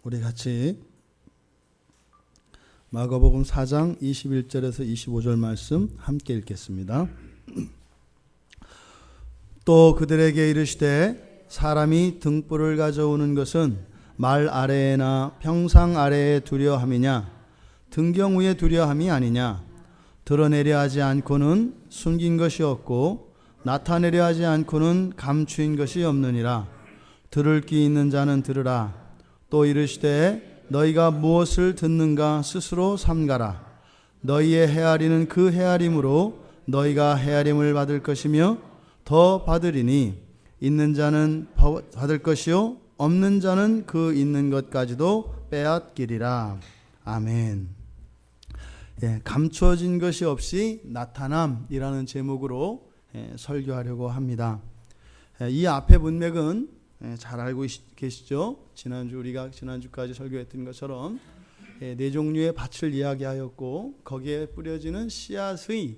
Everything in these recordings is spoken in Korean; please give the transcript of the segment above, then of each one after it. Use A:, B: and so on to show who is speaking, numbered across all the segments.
A: 우리 같이 마가복음 4장 21절에서 25절 말씀 함께 읽겠습니다. 또 그들에게 이르시되 사람이 등불을 가져오는 것은 말 아래에나 평상 아래에 두려함이냐 등경 위에 두려함이 아니냐. 드러내려 하지 않고는 숨긴 것이 없고 나타내려 하지 않고는 감추인 것이 없느니라. 들을 귀 있는 자는 들으라. 또 이르시되 너희가 무엇을 듣는가 스스로 삼가라. 너희의 헤아리는 그 헤아림으로 너희가 헤아림을 받을 것이며 더 받으리니 있는 자는 받을 것이요 없는 자는 그 있는 것까지도 빼앗기리라. 아멘. 감추어진 것이 없이 나타남이라는 제목으로 설교하려고 합니다. 이 앞에 문맥은 잘 알고 계시죠? 우리가 지난주까지 설교했던 것처럼 네 종류의 밭을 이야기하였고 거기에 뿌려지는 씨앗의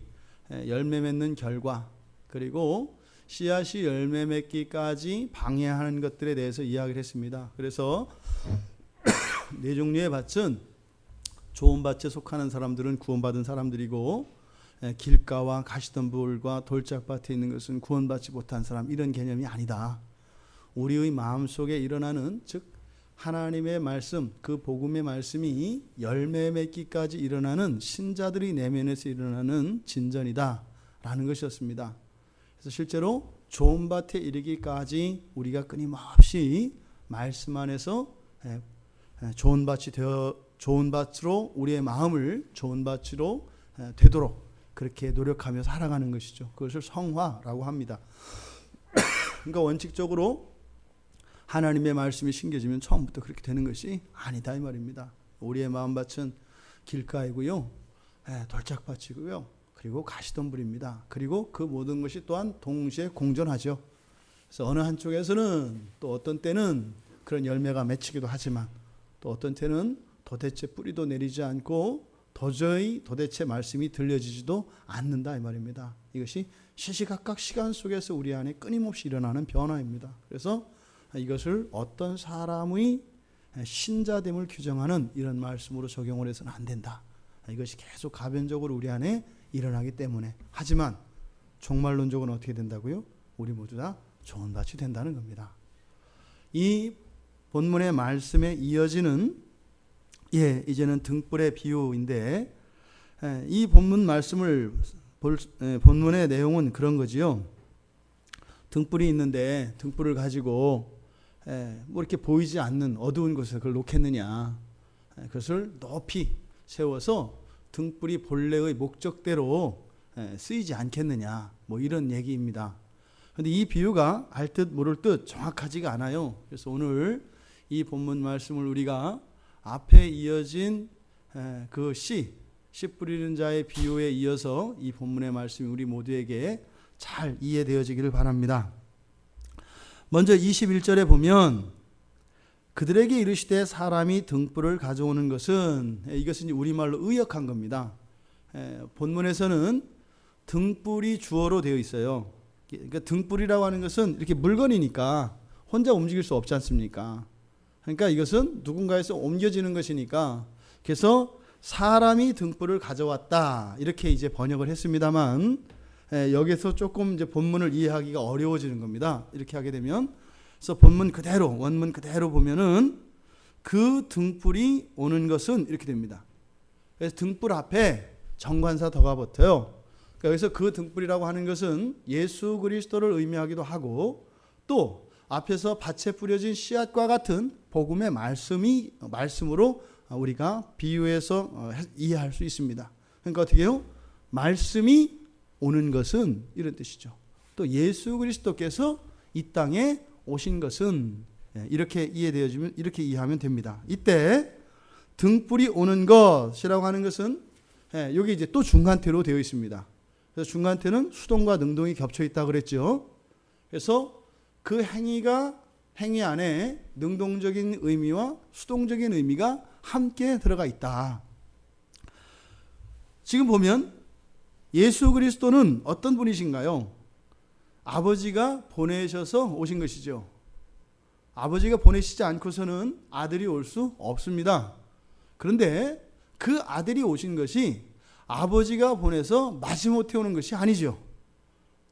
A: 열매 맺는 결과, 그리고 씨앗이 열매 맺기까지 방해하는 것들에 대해서 이야기를 했습니다. 그래서 네 종류의 밭은 좋은 밭에 속하는 사람들은 구원받은 사람들이고, 길가와 가시덤불과 돌짝밭에 있는 것은 구원받지 못한 사람, 이런 개념이 아니다. 우리의 마음속에 일어나는, 즉 하나님의 말씀, 그 복음의 말씀이 열매 맺기까지 일어나는 신자들의 내면에서 일어나는 진전이다 라는 것이었습니다. 그래서 실제로 좋은 밭에 이르기까지 우리가 끊임없이 말씀 안에서 좋은 밭으로 우리의 마음을 좋은 밭으로 되도록 그렇게 노력하며 살아가는 것이죠. 그것을 성화라고 합니다. 그러니까 원칙적으로 하나님의 말씀이 심겨지면 처음부터 그렇게 되는 것이 아니다 이 말입니다. 우리의 마음밭은 길가이고요, 돌짝밭이고요, 그리고 가시덤불입니다. 그리고 그 모든 것이 또한 동시에 공존하죠. 그래서 어느 한쪽에서는 또 어떤 때는 그런 열매가 맺히기도 하지만 또 어떤 때는 도대체 뿌리도 내리지 않고 도대체 말씀이 들려지지도 않는다 이 말입니다. 이것이 시시각각 시간 속에서 우리 안에 끊임없이 일어나는 변화입니다. 그래서 이것을 어떤 사람의 신자됨을 규정하는 이런 말씀으로 적용을 해서는 안 된다. 이것이 계속 가변적으로 우리 안에 일어나기 때문에. 하지만 종말론적으로 어떻게 된다고요? 우리 모두 다 좋은 밭이 된다는 겁니다. 이 본문의 말씀에 이어지는 이제는 등불의 비유인데, 이 본문 말씀을 본문의 내용은 그런 거지요. 등불이 있는데 등불을 가지고 뭐 이렇게 보이지 않는 어두운 곳에 그걸 놓겠느냐. 그것을 높이 세워서 등불이 본래의 목적대로 쓰이지 않겠느냐, 뭐 이런 얘기입니다. 그런데 이 비유가 알 듯 모를 듯 정확하지가 않아요. 그래서 오늘 이 본문 말씀을 우리가 앞에 이어진 그 씨 뿌리는 자의 비유에 이어서 이 본문의 말씀이 우리 모두에게 잘 이해되어지기를 바랍니다. 먼저 21절에 보면 그들에게 이르시되 사람이 등불을 가져오는 것은, 이것은 우리말로 의역한 겁니다. 본문에서는 등불이 주어로 되어 있어요. 그러니까 등불이라고 하는 것은 이렇게 물건이니까 혼자 움직일 수 없지 않습니까? 그러니까 이것은 누군가에서 옮겨지는 것이니까, 그래서 사람이 등불을 가져왔다 이렇게 이제 번역을 했습니다만, 여기서 조금 이제 본문을 이해하기가 어려워지는 겁니다. 이렇게 하게 되면, 그래서 본문 그대로, 원문 그대로 보면은 그 등불이 오는 것은 이렇게 됩니다. 그래서 등불 앞에 정관사 덕가 붙어요. 그러니까 여기서 그 등불이라고 하는 것은 예수 그리스도를 의미하기도 하고, 또 앞에서 밭에 뿌려진 씨앗과 같은 복음의 말씀으로 우리가 비유해서 이해할 수 있습니다. 그러니까 어떻게 해요? 말씀이 오는 것은 이런 뜻이죠. 또 예수 그리스도께서 이 땅에 오신 것은 이렇게 이해되어지면, 이렇게 이해하면 됩니다. 이때 등불이 오는 것이라고 하는 것은 여기 이제 또 중간태로 되어 있습니다. 그래서 중간태는 수동과 능동이 겹쳐 있다고 그랬죠. 그래서 그 행위 안에 능동적인 의미와 수동적인 의미가 함께 들어가 있다. 지금 보면 예수 그리스도는 어떤 분이신가요? 아버지가 보내셔서 오신 것이죠. 아버지가 보내시지 않고서는 아들이 올 수 없습니다. 그런데 그 아들이 오신 것이 아버지가 보내서 마지못해 오는 것이 아니죠.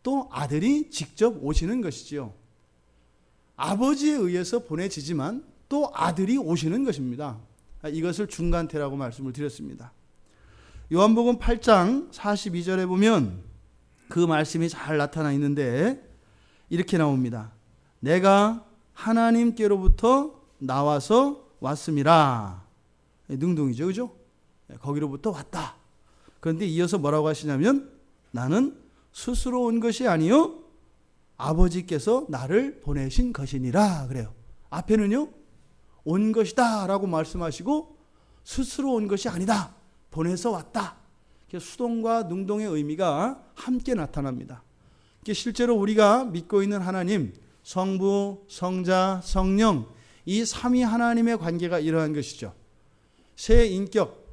A: 또 아들이 직접 오시는 것이지요. 아버지에 의해서 보내지지만 또 아들이 오시는 것입니다. 이것을 중간태라고 말씀을 드렸습니다. 요한복음 8장 42절에 보면 그 말씀이 잘 나타나 있는데 이렇게 나옵니다. 내가 하나님께로부터 나와서 왔음이라. 능동이죠, 그죠? 거기로부터 왔다. 그런데 이어서 뭐라고 하시냐면 나는 스스로 온 것이 아니요 아버지께서 나를 보내신 것이니라 그래요. 앞에는요 온 것이다 라고 말씀하시고 스스로 온 것이 아니다. 보내서 왔다. 수동과 능동의 의미가 함께 나타납니다. 실제로 우리가 믿고 있는 하나님, 성부, 성자, 성령 이 삼위 하나님의 관계가 이러한 것이죠. 세 인격,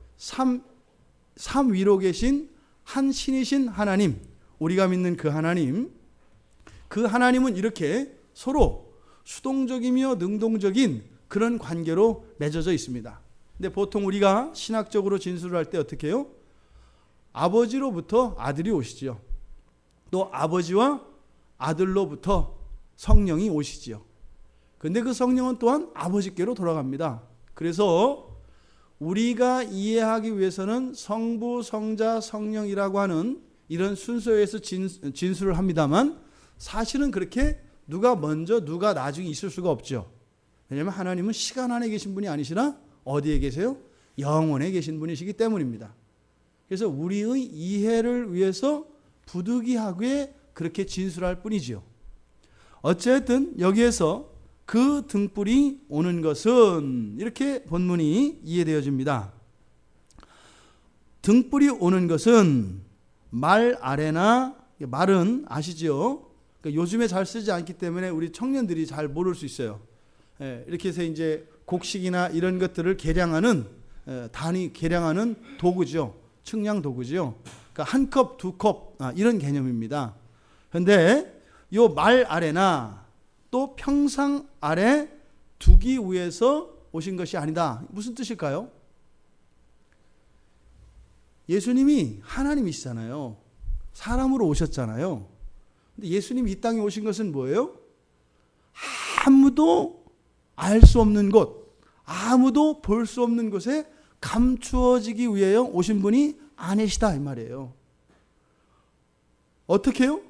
A: 삼위로 계신 한 신이신 하나님, 우리가 믿는 그 하나님은 이렇게 서로 수동적이며 능동적인 그런 관계로 맺어져 있습니다. 근데 보통 우리가 신학적으로 진술을 할 때 어떻게 해요? 아버지로부터 아들이 오시지요. 또 아버지와 아들로부터 성령이 오시지요. 근데 그 성령은 또한 아버지께로 돌아갑니다. 그래서 우리가 이해하기 위해서는 성부, 성자, 성령이라고 하는 이런 순서에서 진술을 합니다만 사실은 그렇게 누가 먼저 누가 나중에 있을 수가 없죠. 왜냐하면 하나님은 시간 안에 계신 분이 아니시라 어디에 계세요? 영원에 계신 분이시기 때문입니다. 그래서 우리의 이해를 위해서 부득이하게 그렇게 진술할 뿐이지요. 어쨌든 여기에서 그 등불이 오는 것은 이렇게 본문이 이해되어집니다. 등불이 오는 것은 말 아래나 말은 아시죠? 그러니까 요즘에 잘 쓰지 않기 때문에 우리 청년들이 잘 모를 수 있어요. 이렇게 해서 이제 곡식이나 이런 것들을 계량하는 단위 계량하는 도구죠. 측량 도구죠. 그러니까 한 컵, 두 컵 이런 개념입니다. 그런데 요 말 아래나 또 평상 아래 두기 위해서 오신 것이 아니다. 무슨 뜻일까요? 예수님이 하나님이시잖아요. 사람으로 오셨잖아요. 근데 예수님이 이 땅에 오신 것은 뭐예요? 아무도 알 수 없는 곳, 아무도 볼 수 없는 곳에 감추어지기 위해 오신 분이 아니시다 이 말이에요. 어떻게 해요?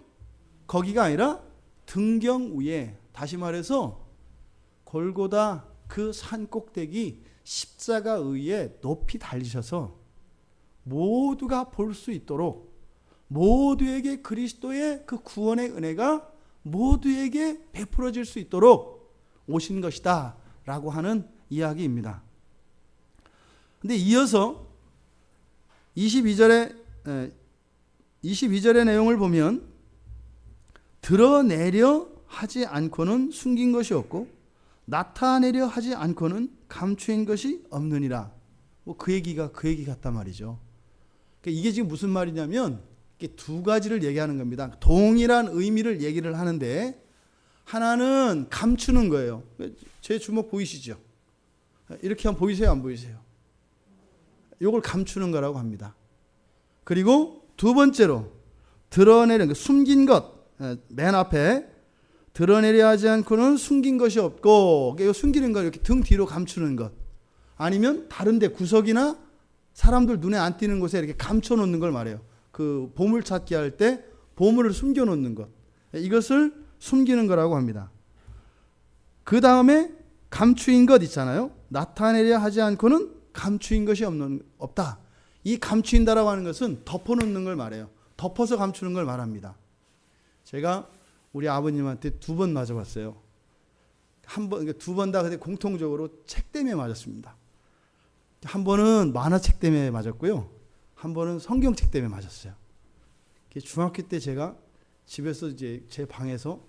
A: 거기가 아니라 등경 위에, 다시 말해서 골고다 그 산 꼭대기 십자가 위에 높이 달리셔서 모두가 볼 수 있도록 모두에게 그리스도의 그 구원의 은혜가 모두에게 베풀어질 수 있도록 오신 것이다 라고 하는 이야기입니다. 근데 이어서 22절의 내용을 보면 드러내려 하지 않고는 숨긴 것이 없고 나타내려 하지 않고는 감추인 것이 없느니라. 그 얘기가 그 얘기 같단 말이죠. 그러니까 이게 지금 무슨 말이냐면 두 가지를 얘기하는 겁니다. 동일한 의미를 얘기를 하는데 하나는 감추는 거예요. 제 주먹 보이시죠? 이렇게 한번 보이세요? 안 보이세요? 이걸 감추는 거라고 합니다. 그리고 두 번째로 드러내는 숨긴 것, 맨 앞에 드러내려 하지 않고는 숨긴 것이 없고, 숨기는 거 이렇게 등 뒤로 감추는 것, 아니면 다른 데 구석이나 사람들 눈에 안 띄는 곳에 이렇게 감춰 놓는 걸 말해요. 그 보물 찾기 할 때 보물을 숨겨 놓는 것, 이것을 숨기는 거라고 합니다. 그 다음에 감추인 것 있잖아요. 나타내려 하지 않고는 감추인 것이 없다. 이 감추인다라고 하는 것은 덮어놓는 걸 말해요. 덮어서 감추는 걸 말합니다. 제가 우리 아버님한테 2번 맞아봤어요. 두 번 다 근데 공통적으로 책 때문에 맞았습니다. 한 번은 만화책 때문에 맞았고요. 한 번은 성경책 때문에 맞았어요. 중학교 때 제가 집에서 이제 제 방에서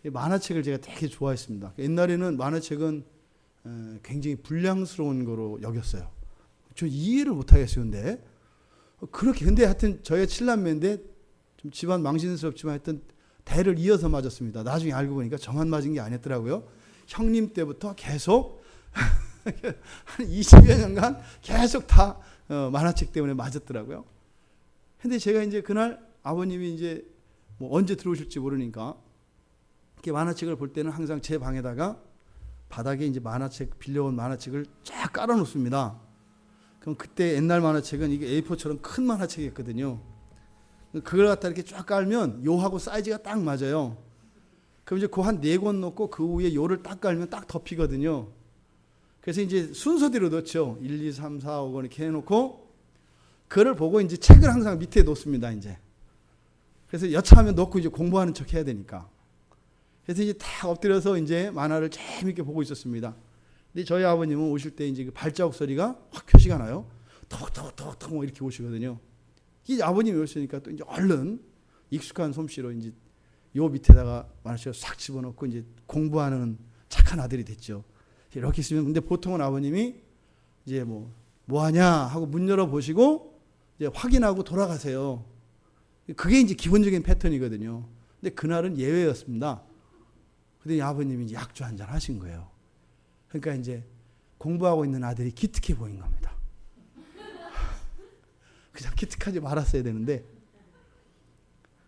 A: 만화책을 제가 되게 좋아했습니다. 옛날에는 만화책은 굉장히 불량스러운 거로 여겼어요. 저 이해를 못하겠어요. 근데 하여튼 저희가 7남매인데 좀 집안 망신스럽지만 하여튼 대를 이어서 맞았습니다. 나중에 알고 보니까 저만 맞은 게 아니었더라고요. 형님 때부터 계속 한 20여 년간 계속 다 만화책 때문에 맞았더라고요. 근데 제가 이제 그날 아버님이 이제 뭐 언제 들어오실지 모르니까 이렇게 만화책을 볼 때는 항상 제 방에다가 바닥에 이제 만화책 빌려온 만화책을 쫙 깔아 놓습니다. 그럼 그때 옛날 만화책은 이게 A4처럼 큰 만화책이었거든요. 그걸 갖다 이렇게 쫙 깔면 요하고 사이즈가 딱 맞아요. 그럼 이제 그 한 4권 놓고 그 위에 요를 딱 깔면 딱 덮이거든요. 그래서 이제 순서대로 넣죠. 1, 2, 3, 4, 5권 이렇게 해놓고 그걸 보고 이제 책을 항상 밑에 놓습니다. 이제 그래서 여차하면 놓고 이제 공부하는 척 해야 되니까. 그래서 이제 딱 엎드려서 이제 만화를 재밌게 보고 있었습니다. 근데 저희 아버님은 오실 때 이제 그 발자국 소리가 확 표시가 나요. 톡톡톡톡 이렇게 오시거든요. 이 아버님이 오시니까 또 이제 얼른 익숙한 솜씨로 이제 요 밑에다가 만화책을 싹 집어넣고 이제 공부하는 착한 아들이 됐죠. 이렇게 있으면 근데 보통은 아버님이 이제 뭐 하냐 하고 문 열어 보시고 이제 확인하고 돌아가세요. 그게 이제 기본적인 패턴이거든요. 근데 그날은 예외였습니다. 근데 아버님이 이제 약주 한잔 하신 거예요. 그러니까 이제 공부하고 있는 아들이 기특해 보인 겁니다. 그냥 기특하지 말았어야 되는데.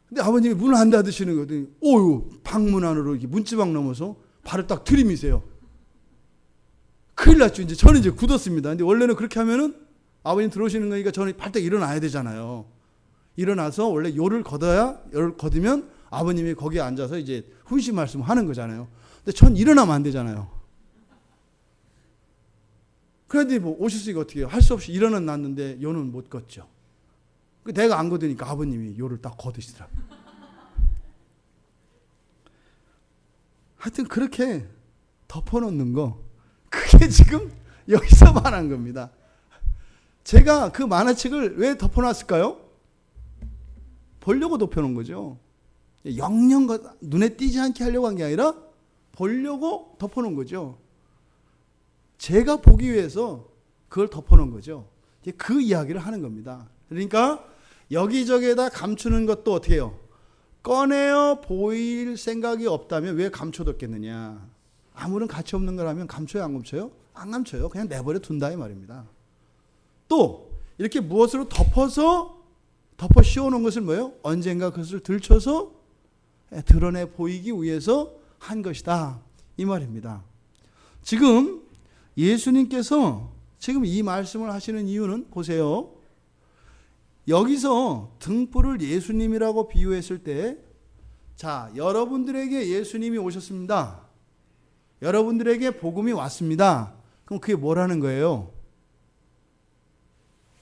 A: 근데 아버님이 문을 안 닫으시는 거더니, 오유, 방문 안으로 이렇게 문지방 넘어서 발을 딱 들이미세요. 큰일 났죠. 이제 저는 이제 굳었습니다. 근데 원래는 그렇게 하면은 아버님 들어오시는 거니까 저는 발딱 일어나야 되잖아요. 일어나서 원래 요를 거두면 아버님이 거기에 앉아서 이제 훈시 말씀을 하는 거잖아요. 근데 전 일어나면 안 되잖아요. 그런데 뭐 오셨으니까 어떻게 해요? 할 수 없이 일어나 놨는데 요는 못 걷죠. 내가 안 거두니까 아버님이 요를 딱 거두시더라고요. 하여튼 그렇게 덮어놓는 거, 그게 지금 여기서 말한 겁니다. 제가 그 만화책을 왜 덮어놨을까요? 보려고 덮어놓은 거죠. 영영 눈에 띄지 않게 하려고 한 게 아니라 보려고 덮어놓은 거죠. 제가 보기 위해서 그걸 덮어놓은 거죠. 그 이야기를 하는 겁니다. 그러니까 여기저기에다 감추는 것도 어떻게 해요? 꺼내어 보일 생각이 없다면 왜 감춰뒀겠느냐. 아무런 가치 없는 거라면 감춰요, 안 감춰요? 안 감춰요. 그냥 내버려 둔다 이 말입니다. 또 이렇게 무엇으로 덮어 씌워놓은 것을 뭐예요? 언젠가 그것을 들춰서 드러내 보이기 위해서 한 것이다 이 말입니다. 지금 예수님께서 지금 이 말씀을 하시는 이유는 보세요. 여기서 등불을 예수님이라고 비유했을 때, 자, 여러분들에게 예수님이 오셨습니다. 여러분들에게 복음이 왔습니다. 그럼 그게 뭐라는 거예요?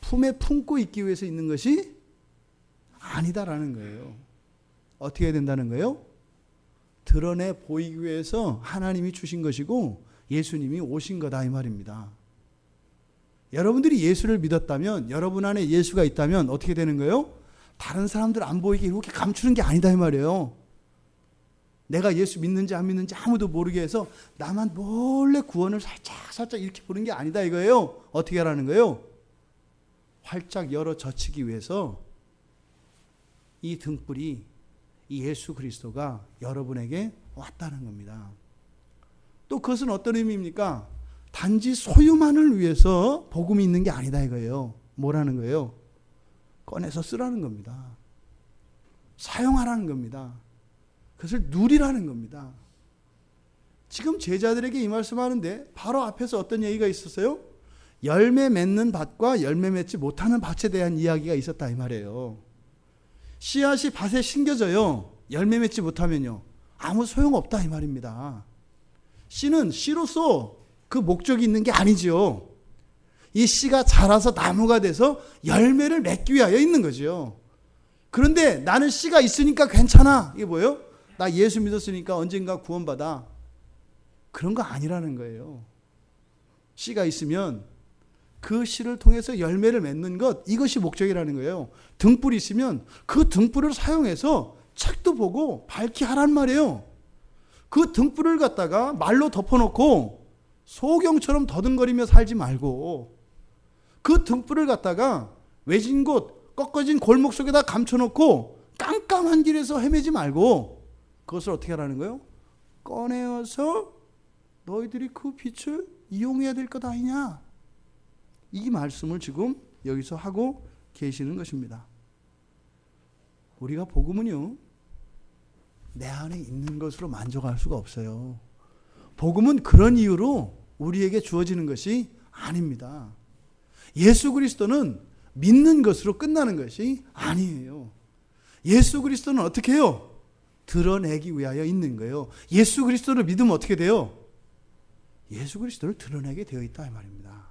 A: 품에 품고 있기 위해서 있는 것이 아니다라는 거예요. 어떻게 해야 된다는 거예요? 드러내 보이기 위해서 하나님이 주신 것이고 예수님이 오신 거다 이 말입니다. 여러분들이 예수를 믿었다면, 여러분 안에 예수가 있다면 어떻게 되는 거예요? 다른 사람들 안 보이게 이렇게 감추는 게 아니다 이 말이에요. 내가 예수 믿는지 안 믿는지 아무도 모르게 해서 나만 몰래 구원을 살짝 이렇게 보는 게 아니다 이거예요. 어떻게 하라는 거예요? 활짝 열어 젖히기 위해서 이 등불이, 이 예수 그리스도가 여러분에게 왔다는 겁니다. 또 그것은 어떤 의미입니까? 단지 소유만을 위해서 복음이 있는 게 아니다 이거예요. 뭐라는 거예요? 꺼내서 쓰라는 겁니다. 사용하라는 겁니다. 그것을 누리라는 겁니다. 지금 제자들에게 이 말씀하는데 바로 앞에서 어떤 얘기가 있었어요? 열매 맺는 밭과 열매 맺지 못하는 밭에 대한 이야기가 있었다 이 말이에요. 씨앗이 밭에 심겨져요. 열매 맺지 못하면요, 아무 소용없다 이 말입니다. 씨는 씨로서 그 목적이 있는 게 아니지요. 이 씨가 자라서 나무가 돼서 열매를 맺기 위하여 있는 거죠. 그런데 나는 씨가 있으니까 괜찮아. 이게 뭐예요? 나 예수 믿었으니까 언젠가 구원받아. 그런 거 아니라는 거예요. 씨가 있으면 그 씨를 통해서 열매를 맺는 것, 이것이 목적이라는 거예요. 등불이 있으면 그 등불을 사용해서 책도 보고 밝게 하란 말이에요. 그 등불을 갖다가 말로 덮어놓고 소경처럼 더듬거리며 살지 말고, 그 등불을 갖다가 외진 곳, 꺾어진 골목 속에다 감춰놓고 깜깜한 길에서 헤매지 말고 그것을 어떻게 하라는 거예요? 꺼내어서 너희들이 그 빛을 이용해야 될 것 아니냐? 이 말씀을 지금 여기서 하고 계시는 것입니다. 우리가 복음은요, 내 안에 있는 것으로 만족할 수가 없어요. 복음은 그런 이유로 우리에게 주어지는 것이 아닙니다. 예수 그리스도는 믿는 것으로 끝나는 것이 아니에요. 예수 그리스도는 어떻게 해요? 드러내기 위하여 있는 거예요. 예수 그리스도를 믿으면 어떻게 돼요? 예수 그리스도를 드러내게 되어 있다 이 말입니다.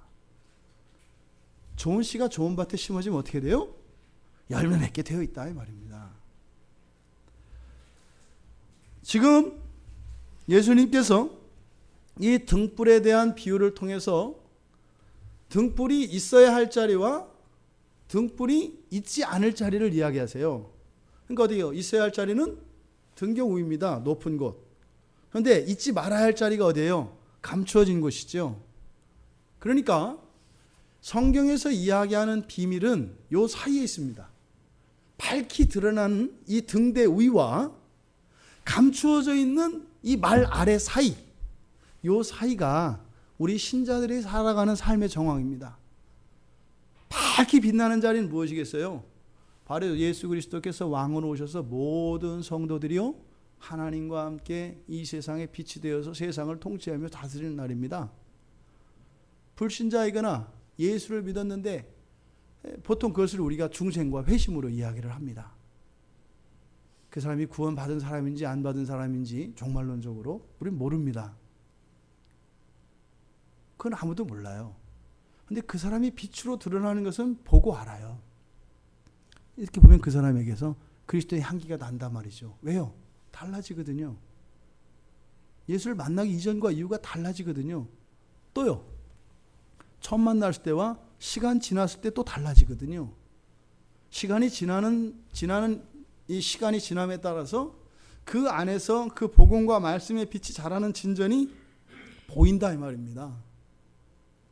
A: 좋은 씨가 좋은 밭에 심어지면 어떻게 돼요? 열매 맺게 되어 있다 이 말입니다. 지금 예수님께서 이 등불에 대한 비유를 통해서 등불이 있어야 할 자리와 등불이 있지 않을 자리를 이야기하세요. 그러니까 어디요? 있어야 할 자리는 등경 위입니다. 높은 곳. 그런데 있지 말아야 할 자리가 어디예요? 감추어진 곳이죠. 그러니까 성경에서 이야기하는 비밀은 요 사이에 있습니다. 밝히 드러나는 이 등대 위와 감추어져 있는 이 말 아래 사이, 요 사이가 우리 신자들이 살아가는 삶의 정황입니다. 밝히 빛나는 자리는 무엇이겠어요? 바로 예수 그리스도께서 왕으로 오셔서 모든 성도들이요 하나님과 함께 이 세상에 빛이 되어서 세상을 통치하며 다스리는 날입니다. 불신자이거나 예수를 믿었는데 보통 그것을 우리가 중생과 회심으로 이야기를 합니다. 그 사람이 구원받은 사람인지 안 받은 사람인지 종말론적으로 우리는 모릅니다. 그건 아무도 몰라요. 근데 그 사람이 빛으로 드러나는 것은 보고 알아요. 이렇게 보면 그 사람에게서 그리스도의 향기가 난단 말이죠. 왜요? 달라지거든요. 예수를 만나기 이전과 이후가 달라지거든요. 또요. 처음 만났을 때와 시간 지났을 때 또 달라지거든요. 시간이 지나는 이 시간이 지남에 따라서 그 안에서 그 복음과 말씀의 빛이 자라는 진전이 보인다 이 말입니다.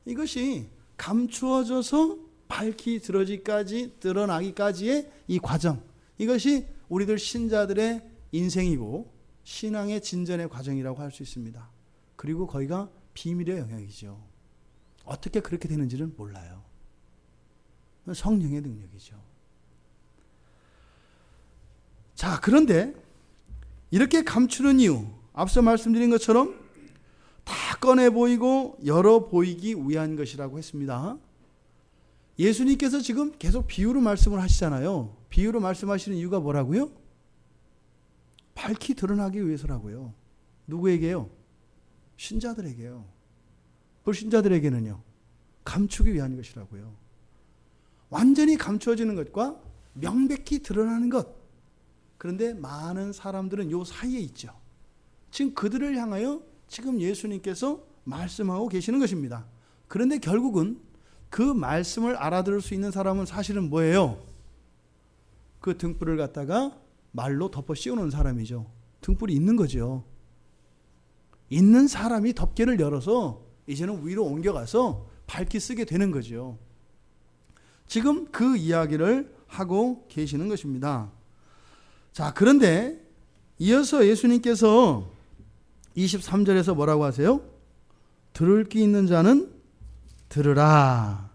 A: 이것이 감추어져서 밝히 드러나기까지의 이 과정, 이것이 우리들 신자들의 인생이고 신앙의 진전의 과정이라고 할 수 있습니다. 그리고 거기가 비밀의 영역이죠. 어떻게 그렇게 되는지는 몰라요. 성령의 능력이죠. 자, 그런데 이렇게 감추는 이유, 앞서 말씀드린 것처럼 다 꺼내 보이고 열어 보이기 위한 것이라고 했습니다. 예수님께서 지금 계속 비유로 말씀을 하시잖아요. 비유로 말씀하시는 이유가 뭐라고요? 밝히 드러나기 위해서라고요. 누구에게요? 신자들에게요. 불신자들에게는요? 감추기 위한 것이라고요. 완전히 감추어지는 것과 명백히 드러나는 것. 그런데 많은 사람들은 요 사이에 있죠. 지금 그들을 향하여 지금 예수님께서 말씀하고 계시는 것입니다. 그런데 결국은 그 말씀을 알아들을 수 있는 사람은 사실은 뭐예요? 그 등불을 갖다가 말로 덮어 씌우는 사람이죠. 등불이 있는 거죠. 있는 사람이 덮개를 열어서 이제는 위로 옮겨가서 밝히 쓰게 되는 거죠. 지금 그 이야기를 하고 계시는 것입니다. 자, 그런데 이어서 예수님께서 23절에서 뭐라고 하세요? 들을 귀 있는 자는 들으라.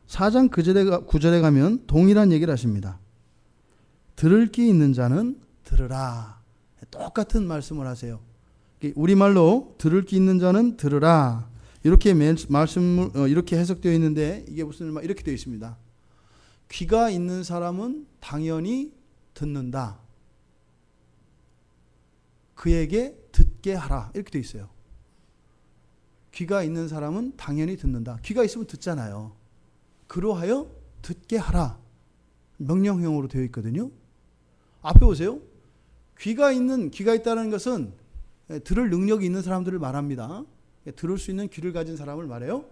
A: 4장 9절에 가면 동일한 얘기를 하십니다. 들을 귀 있는 자는 들으라. 똑같은 말씀을 하세요. 우리말로 들을 귀 있는 자는 들으라. 이렇게 말씀을 이렇게 해석되어 있는데 이게 무슨 말 이렇게 되어 있습니다. 귀가 있는 사람은 당연히 듣는다. 그에게 듣게 하라. 이렇게 되어 있어요. 귀가 있는 사람은 당연히 듣는다. 귀가 있으면 듣잖아요. 그로하여 듣게 하라. 명령형으로 되어 있거든요. 앞에 보세요. 귀가 있다는 것은 들을 능력이 있는 사람들을 말합니다. 들을 수 있는 귀를 가진 사람을 말해요.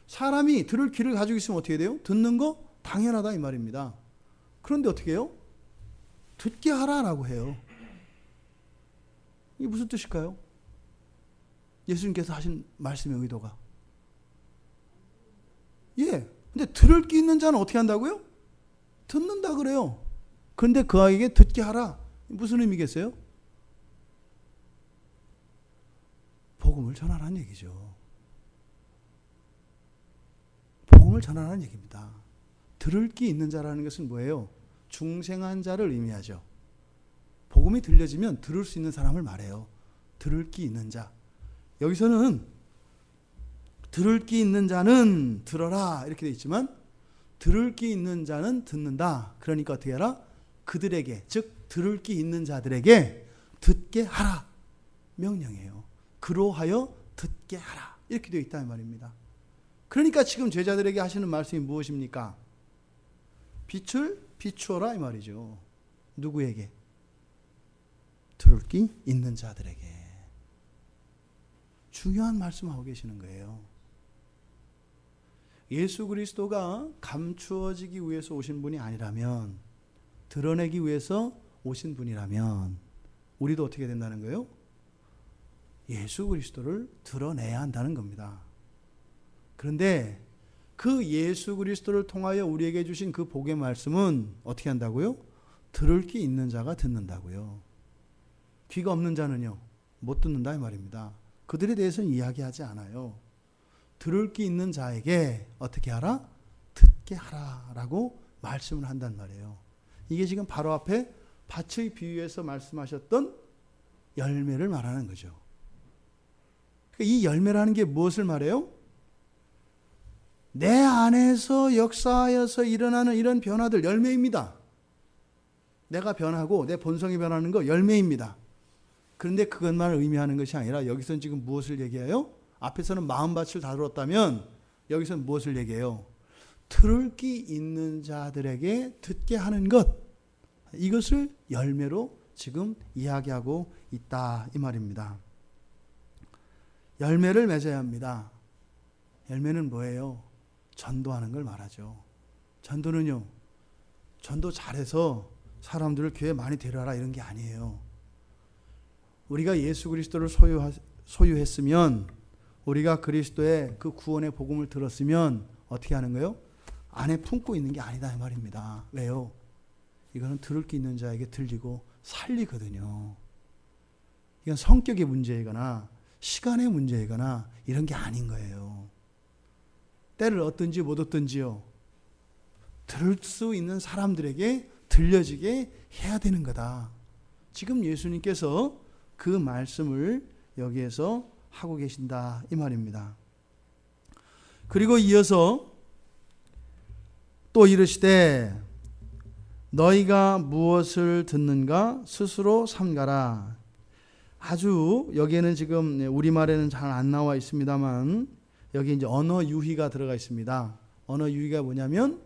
A: 사람이 들을 귀를 가지고 있으면 어떻게 돼요? 듣는 거 당연하다 이 말입니다. 그런데 어떻게 해요? 듣게 하라라고 해요. 이게 무슨 뜻일까요? 예수님께서 하신 말씀의 의도가. 근데 들을 귀 있는 자는 어떻게 한다고요? 듣는다 그래요. 그런데 그 아이에게 듣게 하라. 무슨 의미겠어요? 복음을 전하라는 얘기죠. 복음을 전하라는 얘기입니다. 들을 귀 있는 자라는 것은 뭐예요? 중생한 자를 의미하죠. 복음이 들려지면 들을 수 있는 사람을 말해요. 들을 귀 있는 자. 여기서는 들을 귀 있는 자는 들어라 이렇게 되어 있지만 들을 귀 있는 자는 듣는다. 그러니까 어떻게 하라? 그들에게, 즉 들을 귀 있는 자들에게 듣게 하라. 명령이에요. 그로하여 듣게 하라. 이렇게 되어 있다는 말입니다. 그러니까 지금 제자들에게 하시는 말씀이 무엇입니까? 빛을 비추어라 이 말이죠. 누구에게? 들을 귀 있는 자들에게. 중요한 말씀하고 계시는 거예요. 예수 그리스도가 감추어지기 위해서 오신 분이 아니라면, 드러내기 위해서 오신 분이라면 우리도 어떻게 된다는 거예요? 예수 그리스도를 드러내야 한다는 겁니다. 그런데 그 예수 그리스도를 통하여 우리에게 주신 그 복의 말씀은 어떻게 한다고요? 들을 귀 있는 자가 듣는다고요. 귀가 없는 자는요, 못 듣는다 이 말입니다. 그들에 대해서는 이야기하지 않아요. 들을 귀 있는 자에게 어떻게 하라? 듣게 하라라고 말씀을 한단 말이에요. 이게 지금 바로 앞에 밭의 비유에서 말씀하셨던 열매를 말하는 거죠. 이 열매라는 게 무엇을 말해요? 내 안에서 역사하여서 일어나는 이런 변화들, 열매입니다. 내가 변하고 내 본성이 변하는 거 열매입니다. 그런데 그것만 의미하는 것이 아니라 여기서는 지금 무엇을 얘기해요? 앞에서는 마음밭을 다루었다면 여기서는 무엇을 얘기해요? 들을 귀 있는 자들에게 듣게 하는 것, 이것을 열매로 지금 이야기하고 있다 이 말입니다. 열매를 맺어야 합니다. 열매는 뭐예요? 전도하는 걸 말하죠. 전도는요, 전도 잘해서 사람들을 교회에 많이 데려와라 이런 게 아니에요. 우리가 예수 그리스도를 소유했으면, 우리가 그리스도의 그 구원의 복음을 들었으면 어떻게 하는 거예요? 안에 품고 있는 게 아니다 이 말입니다. 왜요? 이거는 들을 게 있는 자에게 들리고 살리거든요. 이건 성격의 문제이거나 시간의 문제이거나 이런 게 아닌 거예요. 때를 얻든지 못 얻든지요, 들을 수 있는 사람들에게 들려지게 해야 되는 거다. 지금 예수님께서 그 말씀을 여기에서 하고 계신다 이 말입니다. 그리고 이어서 또 이르시되 너희가 무엇을 듣는가 스스로 삼가라. 아주 여기에는 지금 우리말에는 잘 안 나와 있습니다만 여기 이제 언어 유희가 들어가 있습니다. 언어 유희가 뭐냐면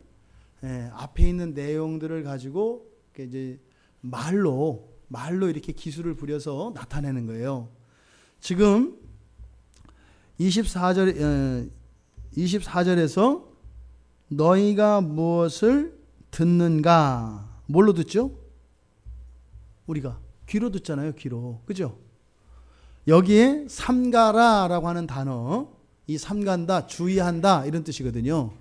A: 앞에 있는 내용들을 가지고 이제 말로 이렇게 기술을 부려서 나타내는 거예요. 지금 24절에서 너희가 무엇을 듣는가, 뭘로 듣죠? 우리가 귀로 듣잖아요. 귀로. 그죠? 여기에 삼가라라고 하는 단어, 이 삼간다, 주의한다 이런 뜻이거든요.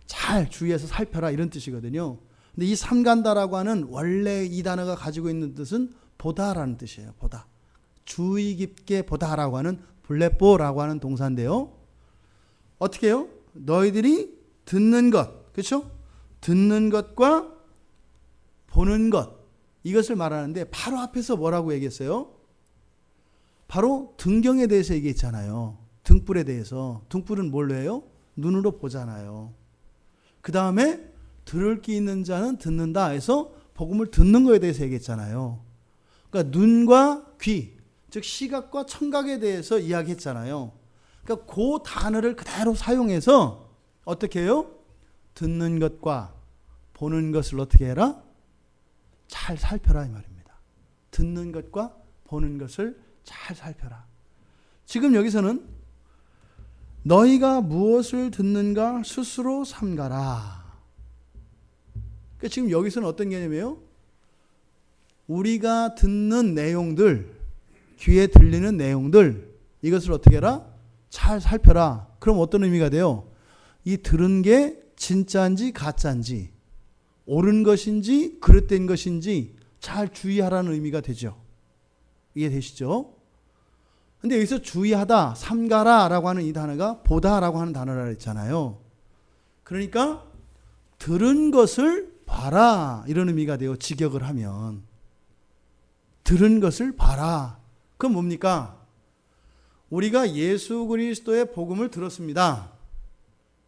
A: 잘 주의해서 살펴라 이런 뜻이거든요. 근데 이 삼간다라고 하는 원래 이 단어가 가지고 있는 뜻은 보다라는 뜻이에요. 보다. 주의 깊게 보다라고 하는 블레뽀라고 하는 동사인데요. 어떻게 해요? 너희들이 듣는 것, 그렇죠? 듣는 것과 보는 것, 이것을 말하는데 바로 앞에서 뭐라고 얘기했어요? 바로 등경에 대해서 얘기했잖아요. 등불에 대해서. 등불은 뭘로 해요? 눈으로 보잖아요. 그 다음에 들을 귀 있는 자는 듣는다 해서 복음을 듣는 거에 대해서 얘기했잖아요. 그러니까 눈과 귀, 즉 시각과 청각에 대해서 이야기했잖아요. 그러니까 그 단어를 그대로 사용해서 어떻게 해요? 듣는 것과 보는 것을 어떻게 해라? 잘 살펴라 이 말입니다. 듣는 것과 보는 것을 잘 살펴라. 지금 여기서는 너희가 무엇을 듣는가 스스로 삼가라. 그러니까 지금 여기서는 어떤 개념이에요? 우리가 듣는 내용들, 귀에 들리는 내용들, 이것을 어떻게 해라? 잘 살펴라. 그럼 어떤 의미가 돼요? 이 들은 게 진짜인지 가짜인지, 옳은 것인지 그릇된 것인지 잘 주의하라는 의미가 되죠. 이해되시죠? 근데 여기서 주의하다, 삼가라라고 하는 이 단어가 보다라고 하는 단어라 했잖아요. 그러니까 들은 것을 봐라 이런 의미가 돼요. 직역을 하면 들은 것을 봐라. 그건 뭡니까? 우리가 예수 그리스도의 복음을 들었습니다.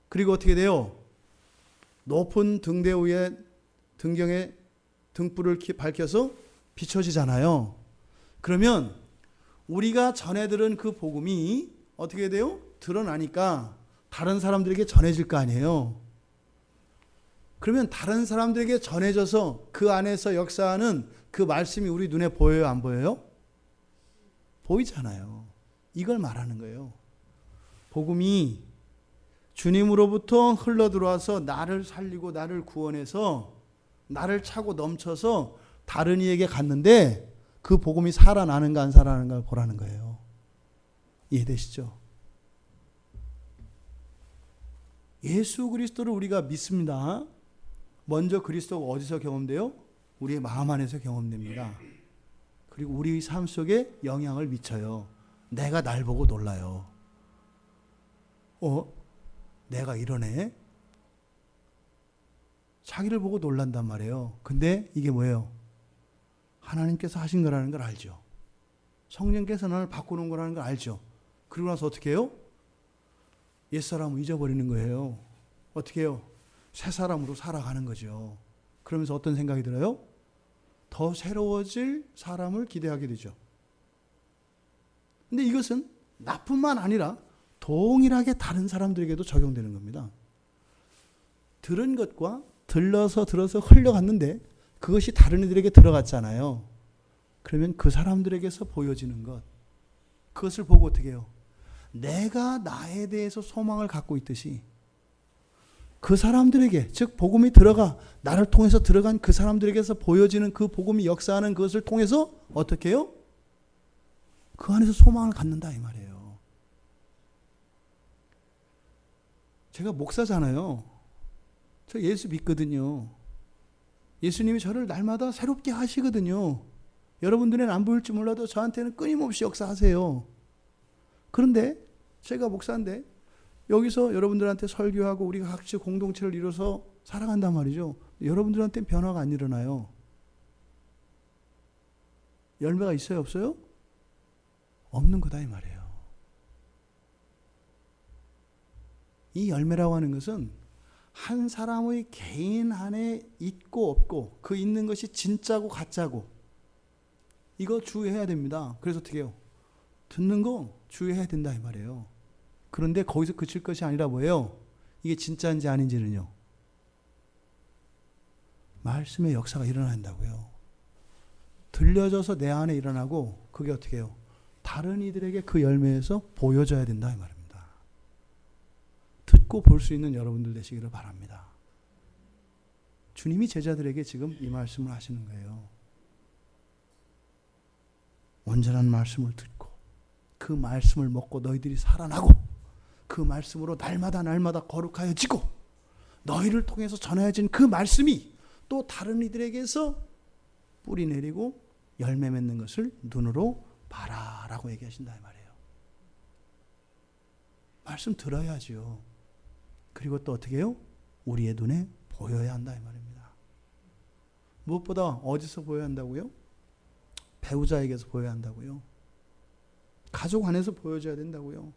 A: 그리고 어떻게 돼요? 높은 등대 위에 등경에 등불을 밝혀서 비춰지잖아요. 그러면 우리가 전해 들은 그 복음이 어떻게 돼요? 드러나니까 다른 사람들에게 전해질 거 아니에요. 그러면 다른 사람들에게 전해져서 그 안에서 역사하는 그 말씀이 우리 눈에 보여요? 안 보여요? 보이잖아요. 이걸 말하는 거예요. 복음이 주님으로부터 흘러 들어와서 나를 살리고 나를 구원해서 나를 차고 넘쳐서 다른 이에게 갔는데 그 복음이 살아나는가 안 살아나는가 보라는 거예요. 이해되시죠? 예수 그리스도를 우리가 믿습니다. 먼저 그리스도가 어디서 경험돼요? 우리의 마음 안에서 경험됩니다. 그리고 우리 삶 속에 영향을 미쳐요. 내가 날 보고 놀라요. 내가 이러네? 자기를 보고 놀란단 말이에요. 근데 이게 뭐예요? 하나님께서 하신 거라는 걸 알죠. 성령께서 나를 바꾸는 거라는 걸 알죠. 그리고 나서 어떻게 해요? 옛사람을 잊어버리는 거예요. 어떻게 해요? 새 사람으로 살아가는 거죠. 그러면서 어떤 생각이 들어요? 더 새로워질 사람을 기대하게 되죠. 근데 이것은 나뿐만 아니라 동일하게 다른 사람들에게도 적용되는 겁니다. 들은 것과 들어서 흘러갔는데 그것이 다른 이들에게 들어갔잖아요. 그러면 그 사람들에게서 보여지는 것, 그것을 보고 어떻게 해요? 내가 나에 대해서 소망을 갖고 있듯이 그 사람들에게, 즉 복음이 나를 통해서 들어간 그 사람들에게서 보여지는 그 복음이 역사하는 그것을 통해서 어떻게 해요? 그 안에서 소망을 갖는다 이 말이에요. 제가 목사잖아요. 저 예수 믿거든요. 예수님이 저를 날마다 새롭게 하시거든요. 여러분들은 안 보일지 몰라도 저한테는 끊임없이 역사하세요. 그런데 제가 목사인데 여기서 여러분들한테 설교하고 우리가 같이 공동체를 이뤄서 살아간단 말이죠. 여러분들한테는 변화가 안 일어나요. 열매가 있어요? 없어요? 없는 거다 이 말이에요. 이 열매라고 하는 것은 한 사람의 개인 안에 있고 없고 그 있는 것이 진짜고 가짜고 이거 주의해야 됩니다. 그래서 어떻게 해요? 듣는 거 주의해야 된다 이 말이에요. 그런데 거기서 그칠 것이 아니라 뭐예요? 이게 진짜인지 아닌지는요. 말씀의 역사가 일어난다고요. 들려져서 내 안에 일어나고 그게 어떻게 해요? 다른 이들에게 그 열매에서 보여져야 된다 이 말입니다. 듣고 볼 수 있는 여러분들 되시기를 바랍니다. 주님이 제자들에게 지금 이 말씀을 하시는 거예요. 온전한 말씀을 듣고 그 말씀을 먹고 너희들이 살아나고 그 말씀으로 날마다 거룩하여지고 너희를 통해서 전해진 그 말씀이 또 다른 이들에게서 뿌리 내리고 열매 맺는 것을 눈으로 봐라라고 얘기하신다 이 말이에요. 말씀 들어야지요. 그리고 또 어떻게 해요? 우리의 눈에 보여야 한다 이 말입니다. 무엇보다 어디서 보여야 한다고요? 배우자에게서 보여야 한다고요. 가족 안에서 보여줘야 된다고요.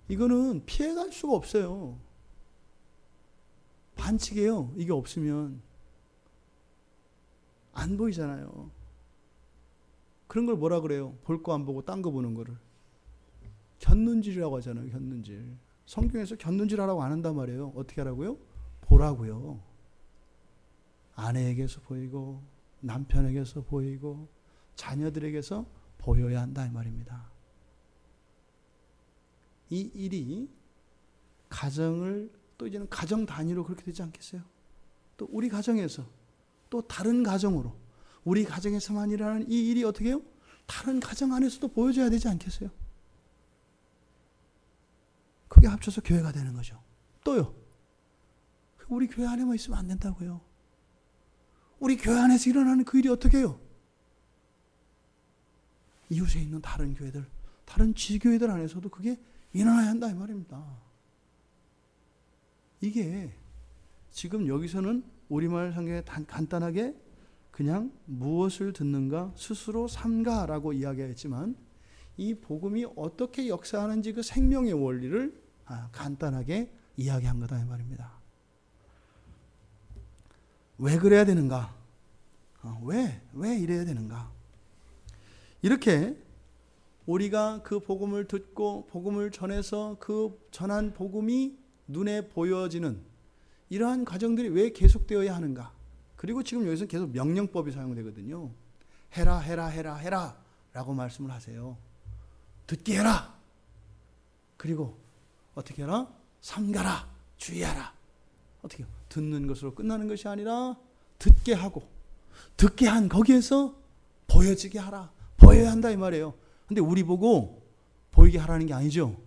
A: 이거는 피해갈 수가 없어요. 반칙이에요. 이게 없으면 안 보이잖아요. 그런 걸 뭐라 그래요? 볼 거 안 보고 딴 거 보는 거를 곁눈질이라고 하잖아요. 곁눈질. 성경에서 곁눈질 하라고 안 한단 말이에요. 어떻게 하라고요? 보라고요. 아내에게서 보이고 남편에게서 보이고 자녀들에게서 보여야 한다 이 말입니다. 이 일이 가정을 또 이제는 가정 단위로 그렇게 되지 않겠어요? 또 우리 가정에서 또 다른 가정으로 우리 가정에서만 일어나는 이 일이 어떻게 해요? 다른 가정 안에서도 보여줘야 되지 않겠어요? 그게 합쳐서 교회가 되는 거죠. 또요. 우리 교회 안에만 있으면 안 된다고요. 우리 교회 안에서 일어나는 그 일이 어떻게 해요? 이웃에 있는 다른 교회들, 다른 지교회들 안에서도 그게 일어나야 한다 이 말입니다. 이게 지금 여기서는 우리말 성경에 간단하게 그냥 무엇을 듣는가 스스로 삼가라고 이야기했지만 이 복음이 어떻게 역사하는지 그 생명의 원리를 간단하게 이야기한 거다 이 말입니다. 왜 그래야 되는가? 왜 이래야 되는가? 이렇게 우리가 그 복음을 듣고 복음을 전해서 그 전한 복음이 눈에 보여지는 이러한 과정들이 왜 계속되어야 하는가? 그리고 지금 여기서 계속 명령법이 사용되거든요. 해라 해라 해라 해라 라고 말씀을 하세요. 듣게 해라. 그리고 어떻게 해라? 삼가라. 주의하라. 어떻게 해요? 듣는 것으로 끝나는 것이 아니라 듣게 하고 듣게 한 거기에서 보여지게 하라. 보여야 한다 이 말이에요. 근데 우리 보고 보이게 하라는 게 아니죠.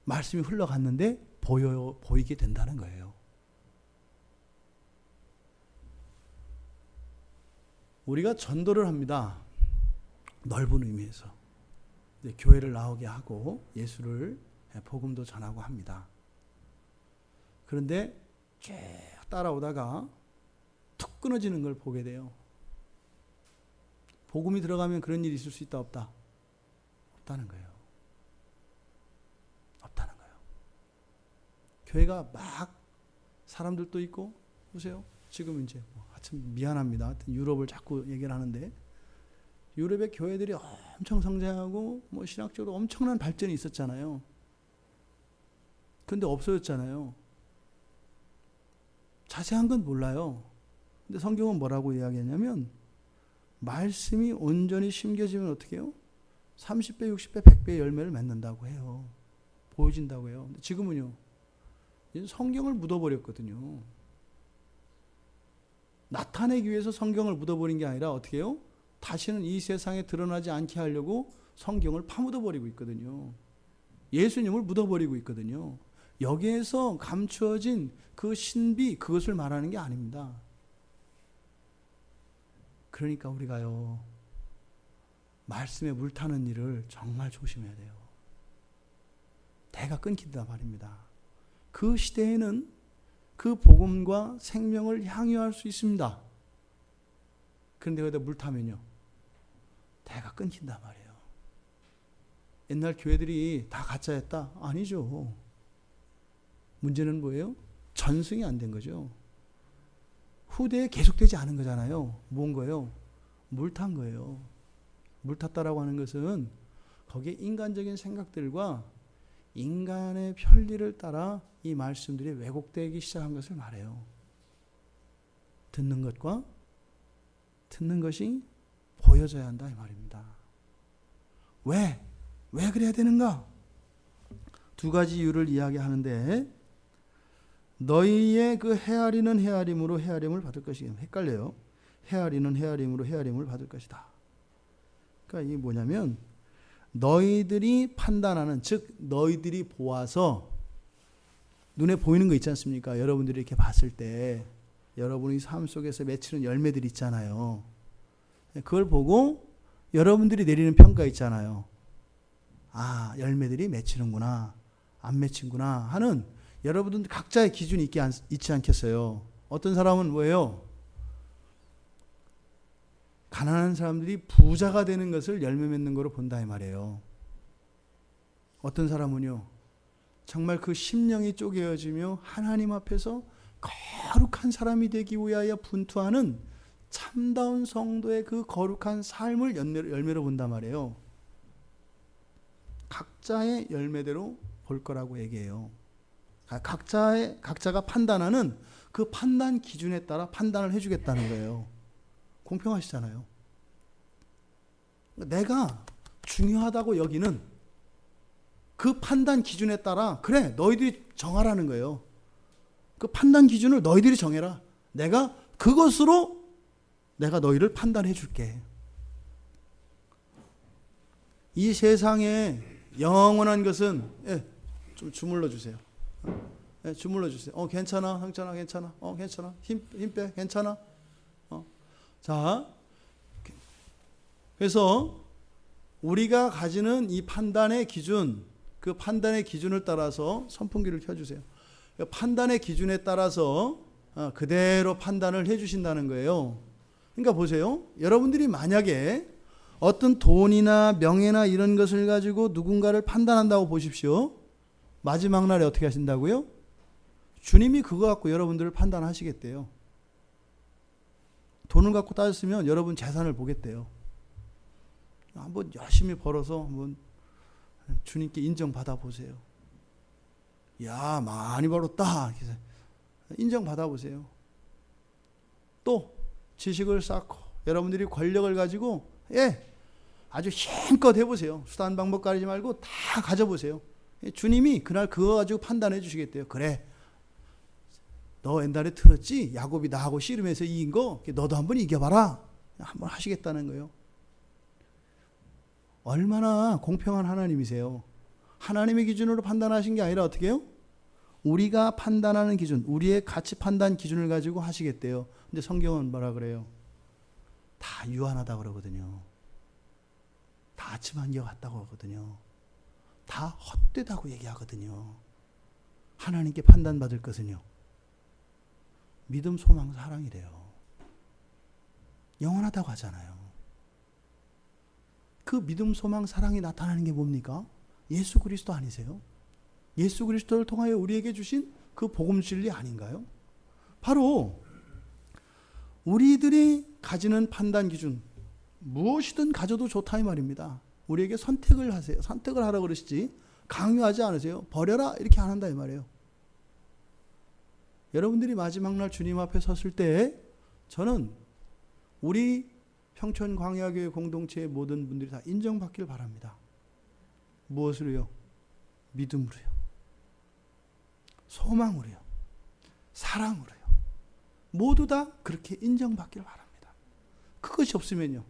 A: 말씀이 흘러갔는데 보이게 된다는 거예요. 우리가 전도를 합니다. 넓은 의미에서. 교회를 나오게 하고 예수를 복음도 전하고 합니다. 그런데 쭉 따라오다가 툭 끊어지는 걸 보게 돼요. 복음이 들어가면 그런 일이 있을 수 있다 없다? 없다는 거예요. 없다는 거예요. 교회가 막 사람들도 있고 보세요. 지금 이제 참 미안합니다. 하여튼 유럽을 자꾸 얘기를 하는데 유럽의 교회들이 엄청 성장하고 신학적으로 엄청난 발전이 있었잖아요. 그런데 없어졌잖아요. 자세한 건 몰라요. 근데 성경은 뭐라고 이야기하냐면 말씀이 온전히 심겨지면 어떻게 해요? 30배, 60배, 100배의 열매를 맺는다고 해요. 보여진다고 해요. 근데 지금은요. 성경을 묻어버렸거든요. 나타내기 위해서 성경을 묻어버린 게 아니라 어떻게 해요? 다시는 이 세상에 드러나지 않게 하려고 성경을 파묻어버리고 있거든요. 예수님을 묻어버리고 있거든요. 여기에서 감추어진 그 신비, 그것을 말하는 게 아닙니다. 그러니까 우리가요, 말씀에 물타는 일을 정말 조심해야 돼요. 대가 끊긴다 말입니다. 그 시대에는 그 복음과 생명을 향유할 수 있습니다. 그런데 거기다 물타면요, 대가 끊긴단 말이에요. 옛날 교회들이 다 가짜였다? 아니죠. 문제는 뭐예요? 전승이 안 된 거죠. 후대에 계속되지 않은 거잖아요. 뭔 거예요? 물탄 거예요. 물탔다라고 하는 것은 거기에 인간적인 생각들과 인간의 편리를 따라 이 말씀들이 왜곡되기 시작한 것을 말해요. 듣는 것과 듣는 것이 보여져야 한다 이 말입니다. 왜 그래야 되는가? 두 가지 이유를 이야기하는데 너희의 그 헤아리는 헤아림으로 헤아림을 받을 것이다. 헷갈려요. 헤아리는 헤아림으로 헤아림을 받을 것이다. 그러니까 이게 뭐냐면 너희들이 판단하는, 즉 너희들이 보아서 눈에 보이는 거 있지 않습니까? 여러분들이 이렇게 봤을 때 여러분이 삶 속에서 맺히는 열매들이 있잖아요. 그걸 보고 여러분들이 내리는 평가 있잖아요. 아, 열매들이 맺히는구나, 안 맺힌구나 하는 여러분들 각자의 기준이 있지 않겠어요? 어떤 사람은 뭐예요? 가난한 사람들이 부자가 되는 것을 열매 맺는 거로 본다 이 말이에요. 어떤 사람은요, 정말 그 심령이 쪼개어지며 하나님 앞에서 거룩한 사람이 되기 위하여 분투하는 참다운 성도의 그 거룩한 삶을 열매로 본단 말이에요. 각자의 열매대로 볼 거라고 얘기해요. 각자가 판단하는 그 판단 기준에 따라 판단을 해주겠다는 거예요. 공평하시잖아요. 내가 중요하다고 여기는 그 판단 기준에 따라 그래 너희들이 정하라는 거예요. 그 판단 기준을 너희들이 정해라. 내가 그것으로 내가 너희를 판단해 줄게. 이 세상에 영원한 것은 좀 주물러 주세요. 주물러 주세요. 괜찮아, 형찬아, 괜찮아. 괜찮아. 힘 빼, 괜찮아. 자, 그래서 우리가 가지는 이 판단의 기준, 그 판단의 기준을 따라서 선풍기를 켜주세요. 판단의 기준에 따라서 그대로 판단을 해주신다는 거예요. 그러니까 보세요. 여러분들이 만약에 어떤 돈이나 명예나 이런 것을 가지고 누군가를 판단한다고 보십시오. 마지막 날에 어떻게 하신다고요? 주님이 그거 갖고 여러분들을 판단하시겠대요. 돈을 갖고 따졌으면 여러분 재산을 보겠대요. 한번 열심히 벌어서 한번 주님께 인정받아 보세요. 야, 많이 벌었다. 인정받아 보세요. 또 지식을 쌓고 여러분들이 권력을 가지고 아주 힘껏 해보세요. 수단 방법 가리지 말고 다 가져보세요. 주님이 그날 그거 가지고 판단해 주시겠대요. 그래, 너 옛날에 들었지? 야곱이 나하고 씨름해서 이긴 거 너도 한번 이겨봐라. 한번 하시겠다는 거예요. 얼마나 공평한 하나님이세요. 하나님의 기준으로 판단하신 게 아니라 어떻게 해요? 우리가 판단하는 기준, 우리의 가치 판단 기준을 가지고 하시겠대요. 근데 성경은 뭐라 그래요? 다 유한하다 그러거든요. 다 아침 한개 같다고 하거든요. 다 헛되다고 얘기하거든요. 하나님께 판단받을 것은요, 믿음, 소망, 사랑이래요. 영원하다고 하잖아요. 그 믿음, 소망, 사랑이 나타나는 게 뭡니까? 예수 그리스도 아니세요? 예수 그리스도를 통하여 우리에게 주신 그 복음 진리 아닌가요? 바로 우리들이 가지는 판단 기준, 무엇이든 가져도 좋다 이 말입니다. 우리에게 선택을 하세요. 선택을 하라고 그러시지 강요하지 않으세요. 버려라 이렇게 안 한다 이 말이에요. 여러분들이 마지막 날 주님 앞에 섰을 때 저는 우리 평촌 광야교회 공동체의 모든 분들이 다 인정받길 바랍니다. 무엇으로요? 믿음으로요. 소망으로요. 사랑으로요. 모두 다 그렇게 인정받길 바랍니다. 그것이 없으면요,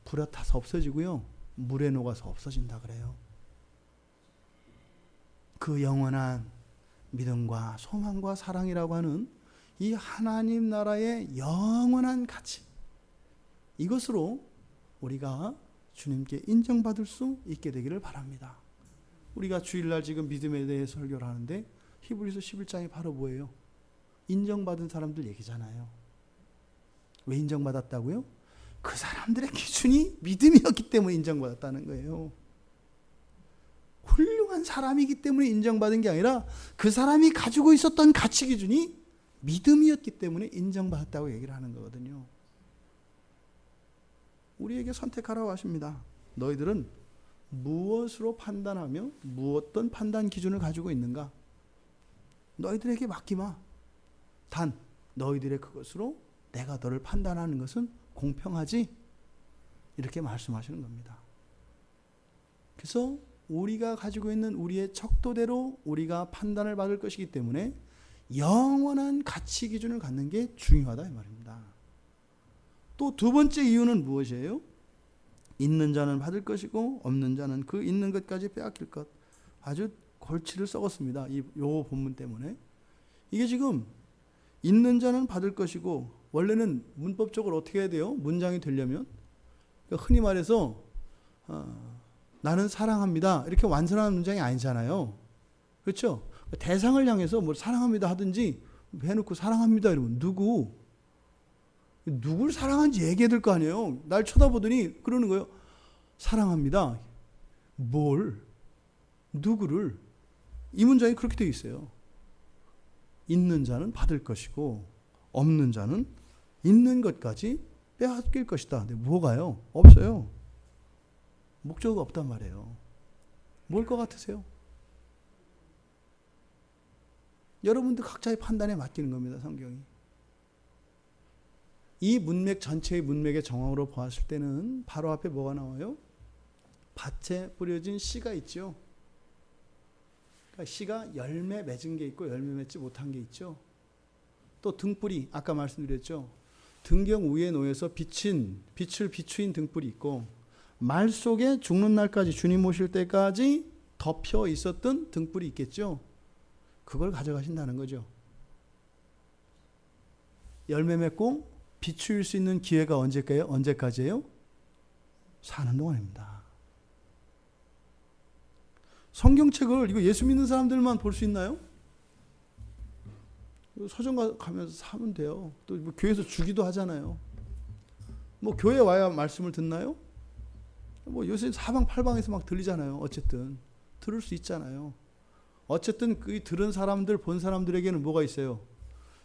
A: 불에 타서 없어지고요, 물에 녹아서 없어진다 그래요. 그 영원한 믿음과 소망과 사랑이라고 하는 이 하나님 나라의 영원한 가치, 이것으로 우리가 주님께 인정받을 수 있게 되기를 바랍니다. 우리가 주일날 지금 믿음에 대해 설교를 하는데 히브리서 11장이 바로 뭐예요? 인정받은 사람들 얘기잖아요. 왜 인정받았다고요? 그 사람들의 기준이 믿음이었기 때문에 인정받았다는 거예요. 훌륭한 사람이기 때문에 인정받은 게 아니라 그 사람이 가지고 있었던 가치 기준이 믿음이었기 때문에 인정받았다고 얘기를 하는 거거든요. 우리에게 선택하라고 하십니다. 너희들은 무엇으로 판단하며 무엇던 판단 기준을 가지고 있는가? 너희들에게 맡기마. 단 너희들의 그것으로 내가 너를 판단하는 것은 공평하지? 이렇게 말씀하시는 겁니다. 그래서 우리가 가지고 있는 우리의 척도대로 우리가 판단을 받을 것이기 때문에 영원한 가치 기준을 갖는 게 중요하다 이 말입니다. 또 두 번째 이유는 무엇이에요? 있는 자는 받을 것이고 없는 자는 그 있는 것까지 빼앗길 것. 아주 골치를 썩었습니다. 요 본문 때문에. 이게 지금 있는 자는 받을 것이고, 원래는 문법적으로 어떻게 해야 돼요? 문장이 되려면 그러니까 흔히 말해서 나는 사랑합니다 이렇게 완성하는 문장이 아니잖아요. 그렇죠? 대상을 향해서 뭐 사랑합니다 하든지 해놓고 사랑합니다 이러면 누굴 사랑하는지 얘기해야 될 거 아니에요. 날 쳐다보더니 그러는 거예요. 사랑합니다. 뭘? 누구를? 이 문장이 그렇게 되어 있어요. 있는 자는 받을 것이고 없는 자는 있는 것까지 빼앗길 것이다. 근데 뭐가요? 없어요. 목적이 없단 말이에요. 뭘 것 같으세요? 여러분들 각자의 판단에 맡기는 겁니다. 성경이. 이 문맥 전체의 문맥의 정황으로 보았을 때는 바로 앞에 뭐가 나와요? 밭에 뿌려진 씨가 있죠. 그러니까 씨가 열매 맺은 게 있고 열매 맺지 못한 게 있죠. 또 등불이 아까 말씀드렸죠. 등경 위에 놓여서 빛을 비추인 등불이 있고, 말 속에 죽는 날까지 주님 오실 때까지 덮여 있었던 등불이 있겠죠. 그걸 가져가신다는 거죠. 열매 맺고 비추일 수 있는 기회가 언제까지예요? 사는 동안입니다. 성경책을 이거 예수 믿는 사람들만 볼 수 있나요? 서점 가면서 사면 돼요. 또 뭐 교회에서 주기도 하잖아요. 뭐 교회 와야 말씀을 듣나요? 뭐 요새 사방팔방에서 막 들리잖아요. 어쨌든 들을 수 있잖아요. 어쨌든 그 들은 사람들, 본 사람들에게는 뭐가 있어요?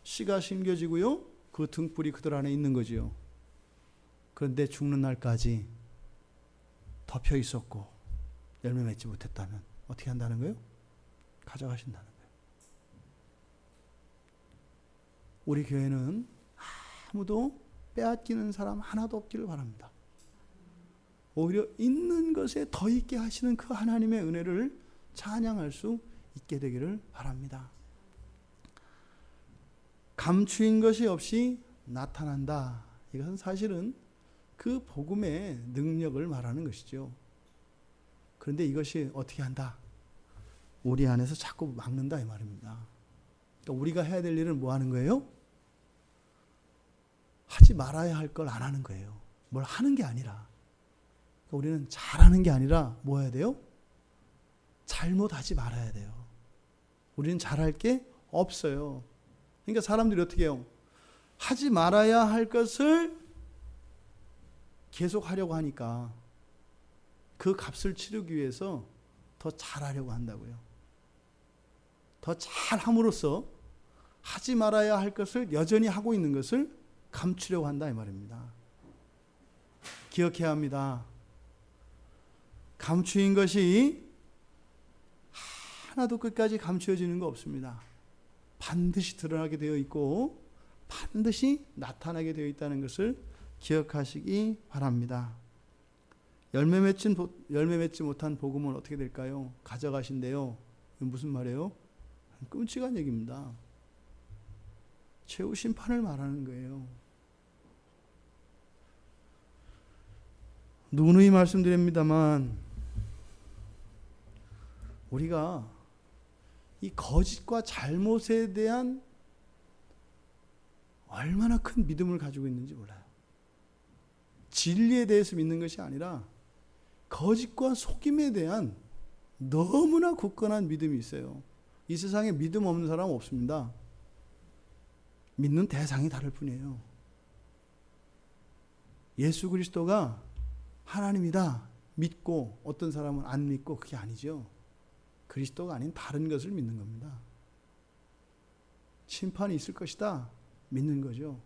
A: 씨가 심겨지고요. 그 등불이 그들 안에 있는 거지요. 그런데 죽는 날까지 덮여 있었고 열매 맺지 못했다면 어떻게 한다는 거예요? 가져가신다는 거예요. 우리 교회는 아무도 빼앗기는 사람 하나도 없기를 바랍니다. 오히려 있는 것에 더 있게 하시는 그 하나님의 은혜를 찬양할 수 있게 되기를 바랍니다. 감추인 것이 없이 나타난다. 이것은 사실은 그 복음의 능력을 말하는 것이죠. 그런데 이것이 어떻게 한다? 우리 안에서 자꾸 막는다 이 말입니다. 그러니까 우리가 해야 될 일은 뭐 하는 거예요? 하지 말아야 할 걸 안 하는 거예요. 뭘 하는 게 아니라. 그러니까 우리는 잘하는 게 아니라 뭐 해야 돼요? 잘못하지 말아야 돼요. 우리는 잘할 게 없어요. 그러니까 사람들이 어떻게 해요? 하지 말아야 할 것을 계속 하려고 하니까 그 값을 치르기 위해서 더 잘하려고 한다고요. 더 잘함으로써 하지 말아야 할 것을 여전히 하고 있는 것을 감추려고 한다 이 말입니다. 기억해야 합니다. 감추인 것이 하나도 끝까지 감추어지는 거 없습니다. 반드시 드러나게 되어 있고 반드시 나타나게 되어 있다는 것을 기억하시기 바랍니다. 열매 맺지 못한 복음은 어떻게 될까요? 가져가신대요. 무슨 말이에요? 끔찍한 얘기입니다. 최후 심판을 말하는 거예요. 누누이 말씀드립니다만 우리가 이 거짓과 잘못에 대한 얼마나 큰 믿음을 가지고 있는지 몰라요. 진리에 대해서 믿는 것이 아니라 거짓과 속임에 대한 너무나 굳건한 믿음이 있어요. 이 세상에 믿음 없는 사람은 없습니다. 믿는 대상이 다를 뿐이에요. 예수 그리스도가 하나님이다 믿고 어떤 사람은 안 믿고 그게 아니죠. 그리스도가 아닌 다른 것을 믿는 겁니다. 심판이 있을 것이다 믿는 거죠.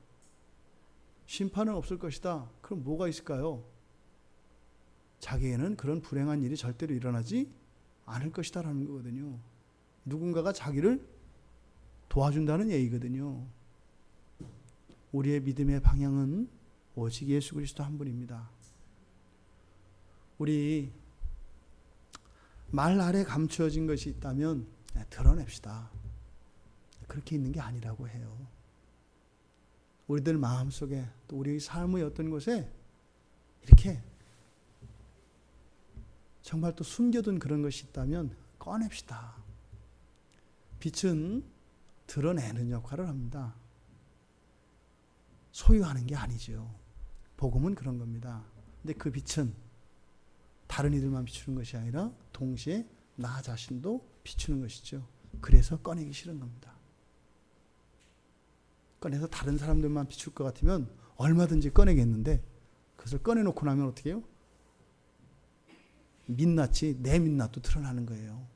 A: 심판은 없을 것이다. 그럼 뭐가 있을까요? 자기에는 그런 불행한 일이 절대로 일어나지 않을 것이다 라는 거거든요. 누군가가 자기를 도와준다는 얘기거든요. 우리의 믿음의 방향은 오직 예수 그리스도 한 분입니다. 우리 말 아래 감추어진 것이 있다면 드러냅시다. 그렇게 있는 게 아니라고 해요. 우리들 마음속에 또 우리 삶의 어떤 곳에 이렇게 정말 또 숨겨둔 그런 것이 있다면 꺼냅시다. 빛은 드러내는 역할을 합니다. 소유하는 게 아니죠. 복음은 그런 겁니다. 근데 그 빛은 다른 이들만 비추는 것이 아니라 동시에 나 자신도 비추는 것이죠. 그래서 꺼내기 싫은 겁니다. 꺼내서 다른 사람들만 비출 것 같으면 얼마든지 꺼내겠는데 그것을 꺼내놓고 나면 어떻게 해요? 민낯이 내 민낯도 드러나는 거예요.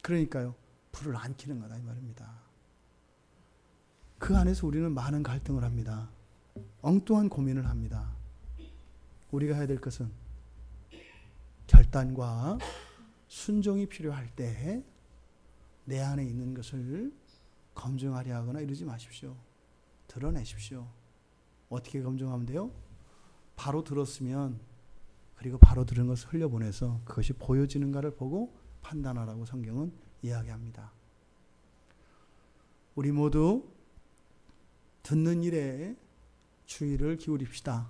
A: 그러니까요. 불을 안 켜는 거다 이 말입니다. 그 안에서 우리는 많은 갈등을 합니다. 엉뚱한 고민을 합니다. 우리가 해야 될 것은 결단과 순종이 필요할 때 내 안에 있는 것을 검증하려 하거나 이러지 마십시오. 드러내십시오. 어떻게 검증하면 돼요? 바로 들었으면 그리고 바로 들은 것을 흘려보내서 그것이 보여지는가를 보고 판단하라고 성경은 이야기합니다. 우리 모두 듣는 일에 주의를 기울입시다.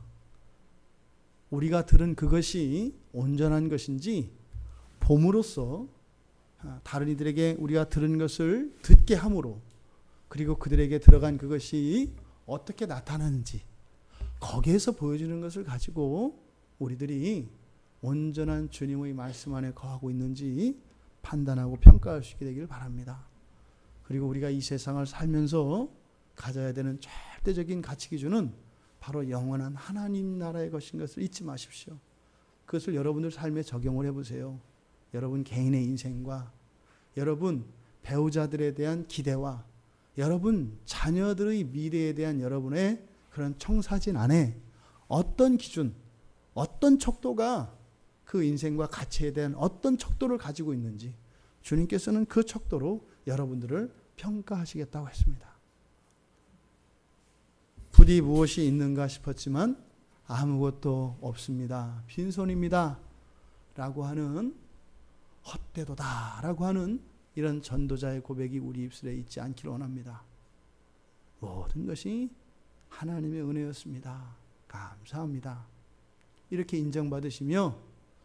A: 우리가 들은 그것이 온전한 것인지 봄으로써 다른 이들에게 우리가 들은 것을 듣게 함으로 그리고 그들에게 들어간 그것이 어떻게 나타나는지 거기에서 보여지는 것을 가지고 우리들이 온전한 주님의 말씀 안에 거하고 있는지 판단하고 평가할 수 있게 되기를 바랍니다. 그리고 우리가 이 세상을 살면서 가져야 되는 절대적인 가치 기준은 바로 영원한 하나님 나라의 것인 것을 잊지 마십시오. 그것을 여러분들 삶에 적용을 해보세요. 여러분 개인의 인생과 여러분 배우자들에 대한 기대와 여러분 자녀들의 미래에 대한 여러분의 그런 청사진 안에 어떤 기준, 어떤 척도가 그 인생과 가치에 대한 어떤 척도를 가지고 있는지 주님께서는 그 척도로 여러분들을 평가하시겠다고 했습니다. 부디 무엇이 있는가 싶었지만 아무것도 없습니다. 빈손입니다. 라고 하는 헛되도다 라고 하는 이런 전도자의 고백이 우리 입술에 있지 않기를 원합니다. 모든 것이 하나님의 은혜였습니다. 감사합니다. 이렇게 인정받으시며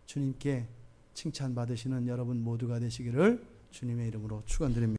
A: 주님께 칭찬받으시는 여러분 모두가 되시기를 주님의 이름으로 축원드립니다.